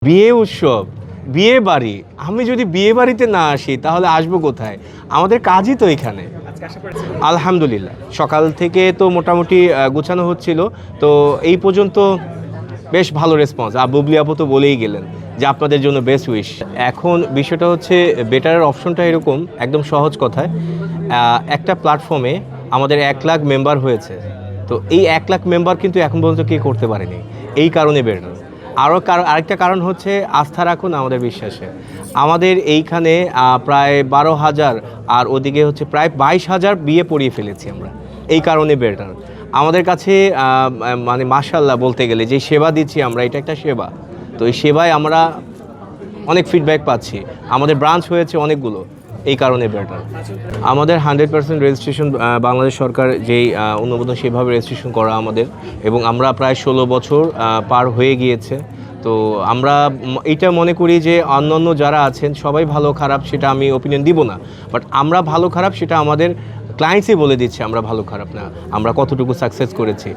বিয়ে উৎসব, বিয়ে বাড়ি। আমি যদি বিয়ে বাড়িতে না আসি তাহলে আসবো কোথায়? আমাদের কাজই তো এখানে। আলহামদুলিল্লাহ, সকাল থেকে তো মোটামুটি গুছানো হচ্ছিল। তো এই পর্যন্ত বেশ ভালো রেসপন্স। বুবলি আপু তো বলেই গেলেন যে আপনাদের জন্য বেস্ট উইশ। এখন বিষয়টা হচ্ছে বেটারের অপশনটা এরকম, একদম সহজ কথায় একটা প্ল্যাটফর্মে আমাদের 1,00,000 মেম্বার হয়েছে। তো এই 1,00,000 মেম্বার কিন্তু এখন পর্যন্ত কে করতে পারেনি, এই কারণে বেটার। আরেকটা কারণ হচ্ছে আস্থা রাখুন আমাদের বিশ্বাসে। আমাদের এইখানে প্রায় 12,000 আর ওদিকে হচ্ছে প্রায় 22,000 বিয়ে পড়িয়ে ফেলেছি আমরা, এই কারণে বেটার। আমাদের কাছে মানে মাশাআল্লাহ বলতে গেলে যে সেবা দিচ্ছি আমরা, এটা একটা সেবা। তো এই সেবায় আমরা অনেক ফিডব্যাক পাচ্ছি, আমাদের ব্রাঞ্চ হয়েছে অনেকগুলো, এই কারণে বেটার। আমাদের 100% রেজিস্ট্রেশন বাংলাদেশ সরকার যেই অনুমোদন সেভাবে রেজিস্ট্রেশন করা আমাদের, এবং আমরা প্রায় 16 বছর পার হয়ে গিয়েছে। তো আমরা এইটা মনে করি যে অন্যান্য যারা আছেন সবাই ভালো খারাপ সেটা আমি ওপিনিয়ন দিব না, বাট আমরা ভালো খারাপ সেটা আমাদের ক্লায়েন্টসই বলে দিচ্ছে আমরা ভালো খারাপ না, আমরা কতটুকু সাকসেস করেছি।